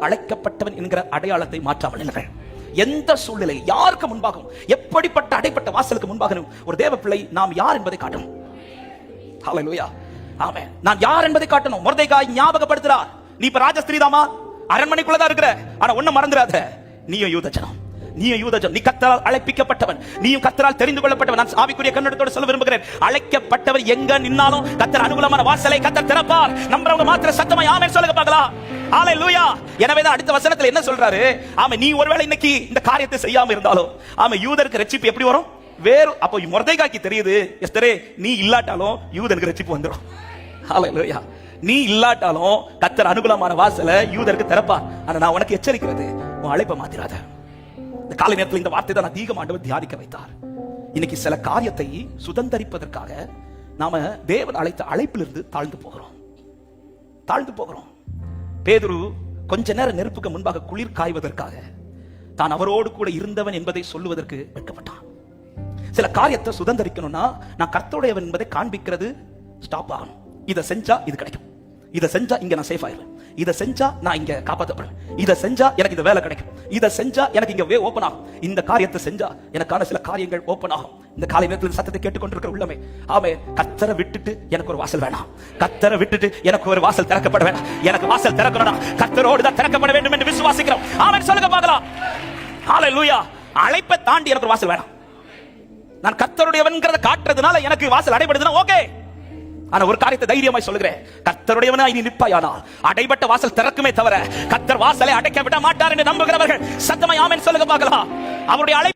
அழைக்கப்பட்டவன் என்கிற அடையாளத்தை மாற்றாமல் இல்லைகள். எந்த சூழ்நிலை யாருக்கு முன்பாகவும் எப்படிப்பட்ட அடைப்பட்ட வாசலுக்கு முன்பாக ஒரு தேவ பிள்ளை நாம் யார் என்பதை காட்டணும். ஹல்லேலூயா, ஆமென். நான் யார் என்பதை காட்டணும். மொர்தெகாய் ஞாபகப்படுத்துறார், நீ இப்ப ராஜஸ்திரீதாமா, அரண்மனைக்குள்ளதான் இருக்கிற, ஆனா ஒண்ணு மறந்துடாத, நீயும் யூதஜனம், நீயும் யூதஜனம், நீ கர்த்தரால் அழைப்பிக்கப்பட்டவன், நீயும் கர்த்தரால் தெரிந்து கொள்ளப்பட்டவன். நான் ஆவிக்குரிய கண்ணோட்டத்தோடு சொல்ல விரும்புகிறேன், அழைக்கப்பட்டவர் எங்க நின்னாலும் கர்த்தர் அனுகூலமான வாசலை கர்த்தர் திறப்பார். நம்புறவங்க மாத்திர சத்தமா ஆமென் சொல்லுங்க பார்க்கலாம். ஹல்லேலூயா. எனவேதான் அடுத்த வசனத்துல என்ன சொல்றாரு, ஆமா, நீ ஒருவேளை இன்னைக்கு இந்த காரியத்தை செய்யாம இருந்தாலும், ஆமா, யூதருக்கு ரட்சிப்பு எப்படி வரும்? வேறு. அப்போ மொர்தெகாய்க்கு தெரியுது, எஸ்தரே நீ இல்லாட்டாலும் யூதனுக்கு ரட்சிப்பு வந்துரும். ஹல்லேலூயா. நீ இல்லாட்டாலும் கர்த்தர் அனுகூலமான வாசலை யூதருக்கு திறப்பார். ஆனா நான் உனக்கு எச்சரிக்கிறது, உன் அழைப்பை மாத்திராத. இந்த காலை நேரத்தில் இந்த வார்த்தை தான் அதிகம் ஆண்டவர் தியானிக்க வைத்தார். இன்னைக்கு சில காரியத்தை சுதந்தரிப்பதற்காக நாம தேவன் அழைத்த அழைப்பிலிருந்து தாழ்ந்து போகிறோம். பேதுரு கொஞ்ச நேரம் நெருப்புக்கு முன்பாக குளிர் காய்வதற்காக தான் அவரோடு கூட இருந்தவன் என்பதை சொல்லுவதற்கு வெட்கப்பட்டான். சில காரியத்தை சுதந்தரிக்கணும்னா நான் கர்த்தருடையவன் என்பதை காண்பிக்கிறது ஸ்டாப் ஆகணும். இதை செஞ்சா இது கிடைக்கும், இதை செஞ்சா இங்க நான் சேஃப் ஆயிடுவேன், இதை செஞ்சா நான் இங்க காப்பாற்றப்படுவேன், இதை செஞ்சா எனக்கு இந்த வேலை கிடைக்கும், இதை செஞ்சா எனக்கு இங்க வே ஓபன் ஆகும், இந்த காரியத்தை செஞ்சா எனக்கான சில காரியங்கள் ஓபன் ஆகும். இந்த காலை நேரத்தில் சத்தத்தை கேட்டுக்கொண்டிருக்கிற உள்ளமே, ஆமே, கர்த்தரை விட்டுட்டு எனக்கு ஒரு வாசல் வேணாம், கர்த்தரை விட்டுட்டு எனக்கு ஒரு வாசல் திறக்கப்பட வேண்டாம். எனக்கு வாசல் திறக்கணும்னா கர்த்தரோடு தான் திறக்கப்பட வேண்டும் என்று விசுவாசிக்கிறோம். ஆமென் சொல்லுங்க பார்க்கலாம். ஹல்லேலூயா. அழைப்பை தாண்டி எனக்கு ஒரு வாசல் வேணாம். நான் கர்த்தருடையவன்கிறத காட்டுறதுனால எனக்கு வாசல் அடைபடுதுன்னா ஓகே. ஆனா ஒரு காரியத்தை தைரியமாய் சொல்லுகிறேன், கர்த்தருடையவனாய் நீ நிற்பாயானால் அடைபட்ட வாசல் திறக்குமே தவிர கர்த்தர் வாசலை அடைக்க விட மாட்டார் என்று நம்புகிறவர்கள் சத்தமாய் ஆமென் சொல்லுங்க பார்க்கலாம். அவருடைய